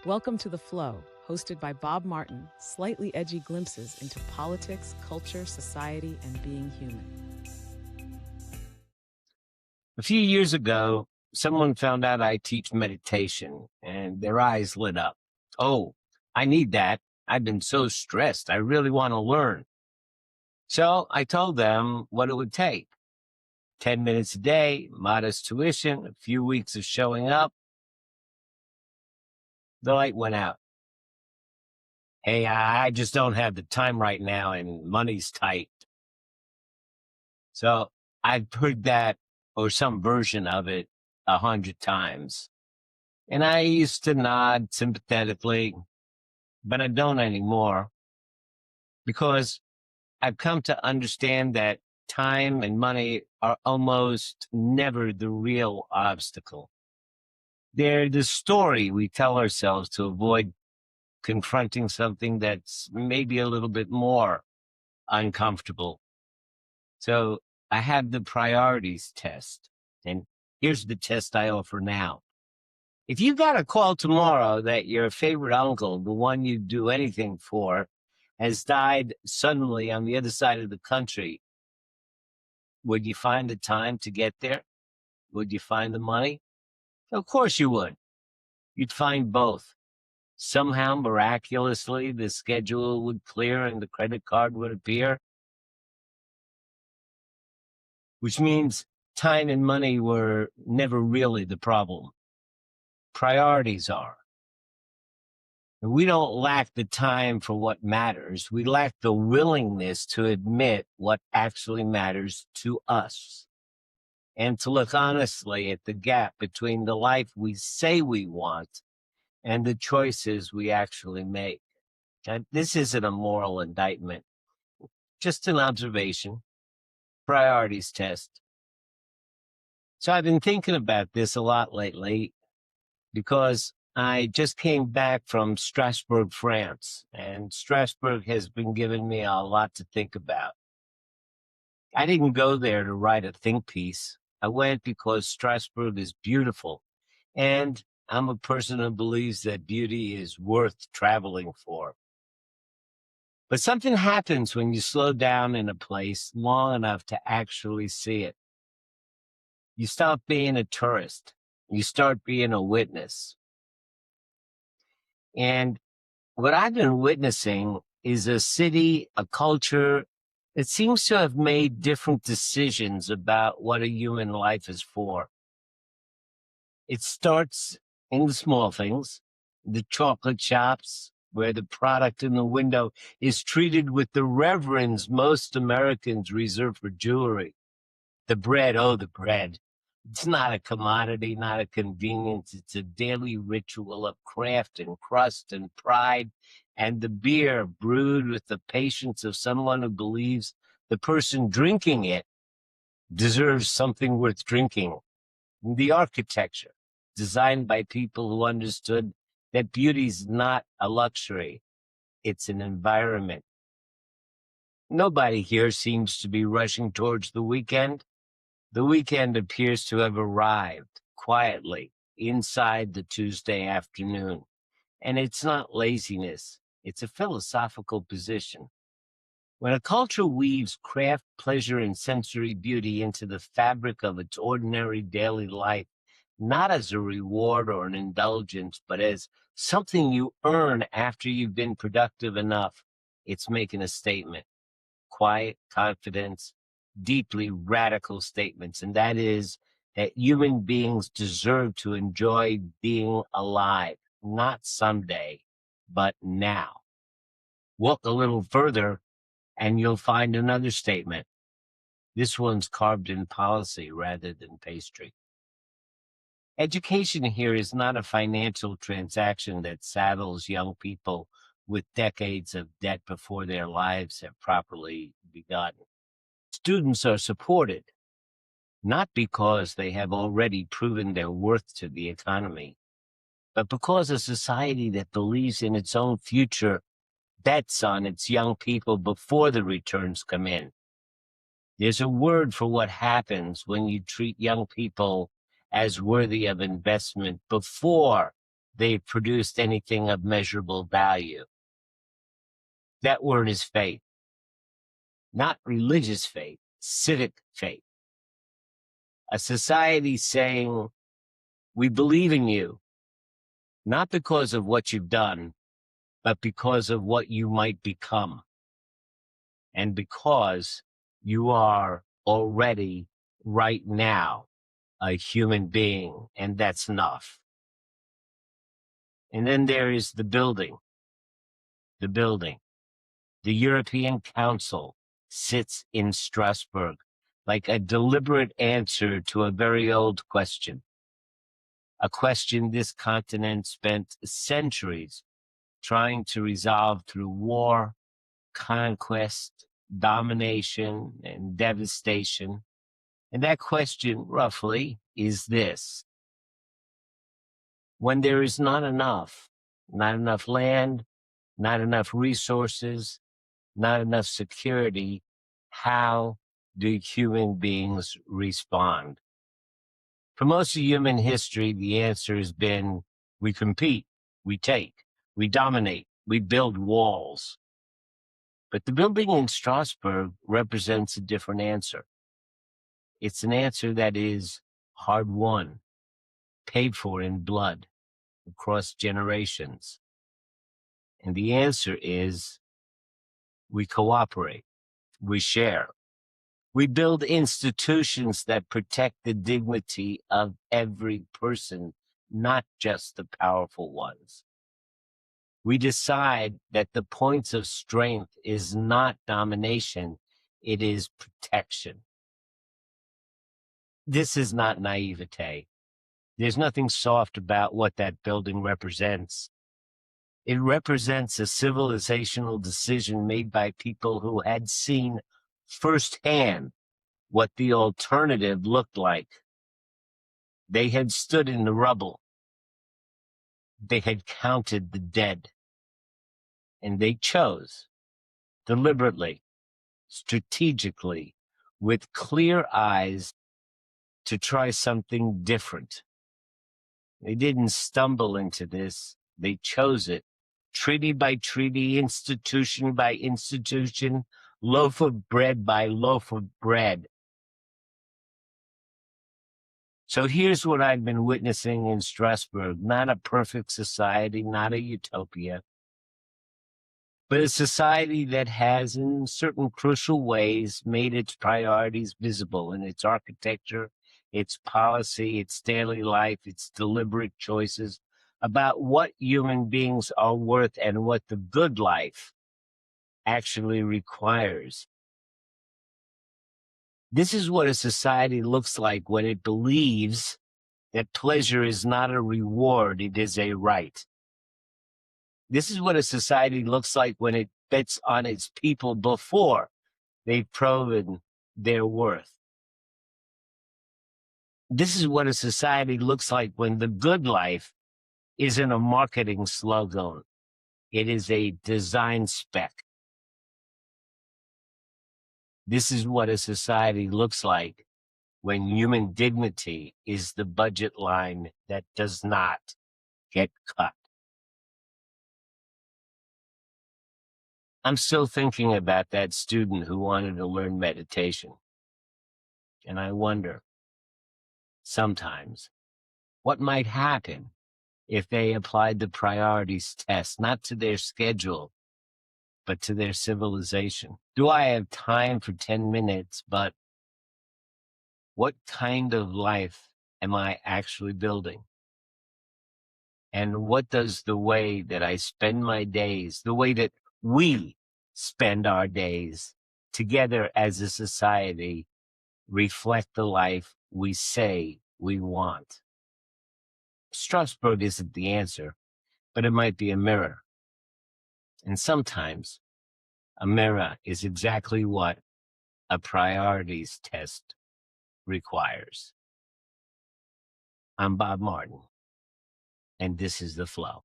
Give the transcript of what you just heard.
Welcome to The Flow, hosted by Bob Martin, slightly edgy glimpses into politics, culture, society, and being human. A few years ago, someone found out I teach meditation and their eyes lit up. Oh, I need that. I've been so stressed. I really want to learn. So I told them what it would take. 10 minutes a day, modest tuition, a few weeks of showing up. The light went out. Hey, I just don't have the time right now and money's tight. So I've heard that or some version of it 100 times. And I used to nod sympathetically, but I don't anymore because I've come to understand that time and money are almost never the real obstacle. They're the story we tell ourselves to avoid confronting something that's maybe a little bit more uncomfortable. So I have the priorities test, and here's the test I offer now. If you got a call tomorrow that your favorite uncle, the one you'd do anything for, has died suddenly on the other side of the country, would you find the time to get there? Would you find the money? Of course you would. You'd find both. Somehow, miraculously, the schedule would clear and the credit card would appear, which means time and money were never really the problem. Priorities are. We don't lack the time for what matters. We lack the willingness to admit what actually matters to us and to look honestly at the gap between the life we say we want and the choices we actually make. And this isn't a moral indictment, just an observation, priorities test. So I've been thinking about this a lot lately because I just came back from Strasbourg, France, and Strasbourg has been giving me a lot to think about. I didn't go there to write a think piece. I went because Strasbourg is beautiful, and I'm a person who believes that beauty is worth traveling for. But something happens when you slow down in a place long enough to actually see it. You stop being a tourist. You start being a witness. And what I've been witnessing is a city, a culture that seems to have made different decisions about what a human life is for. It starts in the small things, the chocolate shops, where the product in the window is treated with the reverence most Americans reserve for jewelry. The bread, oh, the bread. It's not a commodity, not a convenience. It's a daily ritual of craft and crust and pride. And the beer brewed with the patience of someone who believes the person drinking it deserves something worth drinking. The architecture, designed by people who understood that beauty's not a luxury. It's an environment. Nobody here seems to be rushing towards the weekend. The weekend appears to have arrived quietly inside the Tuesday afternoon. And it's not laziness. It's a philosophical position. When a culture weaves craft, pleasure, and sensory beauty into the fabric of its ordinary daily life, not as a reward or an indulgence, but as something you earn after you've been productive enough, it's making a statement. Quiet confidence, deeply radical statements, and that is that human beings deserve to enjoy being alive, not someday, but now. Walk a little further, and you'll find another statement. This one's carved in policy rather than pastry. Education here is not a financial transaction that saddles young people with decades of debt before their lives have properly begun. Students are supported, not because they have already proven their worth to the economy, but because a society that believes in its own future bets on its young people before the returns come in. There's a word for what happens when you treat young people as worthy of investment before they've produced anything of measurable value. That word is faith. Not religious faith, civic faith. A society saying, we believe in you, not because of what you've done, but because of what you might become. And because you are already, right now, a human being, and that's enough. And then there is the building. The building. The European Council sits in Strasbourg like a deliberate answer to a very old question. A question this continent spent centuries trying to resolve through war, conquest, domination, and devastation. And that question, roughly, is this. When there is not enough land, not enough resources, not enough security, how do human beings respond? For most of human history, the answer has been, we compete, we take, we dominate, we build walls. But the building in Strasbourg represents a different answer. It's an answer that is hard won, paid for in blood, across generations. And the answer is, we cooperate, we share. We build institutions that protect the dignity of every person, not just the powerful ones. We decide that the points of strength is not domination, it is protection. This is not naivete. There's nothing soft about what that building represents. It represents a civilizational decision made by people who had seen firsthand what the alternative looked like. They had stood in the rubble. They had counted the dead. And they chose, deliberately, strategically, with clear eyes, to try something different. They didn't stumble into this. They chose it. Treaty by treaty, institution by institution, loaf of bread by loaf of bread. So here's what I've been witnessing in Strasbourg. Not a perfect society, not a utopia, but a society that has, in certain crucial ways, made its priorities visible in its architecture, its policy, its daily life, its deliberate choices about what human beings are worth and what the good life actually requires. This is what a society looks like when it believes that pleasure is not a reward, it is a right. This is what a society looks like when it bets on its people before they've proven their worth. This is what a society looks like when the good life isn't a marketing slogan. It is a design spec. This is what a society looks like when human dignity is the budget line that does not get cut. I'm still thinking about that student who wanted to learn meditation. And I wonder, sometimes, what might happen if they applied the priorities test, not to their schedule, but to their civilization. Do I have time for 10 minutes, but what kind of life am I actually building? And what does the way that I spend my days, the way that we spend our days together as a society, reflect the life we say we want? Strasbourg isn't the answer, but it might be a mirror. And sometimes a mirror is exactly what a priorities test requires. I'm Bob Martin, and this is The Flow.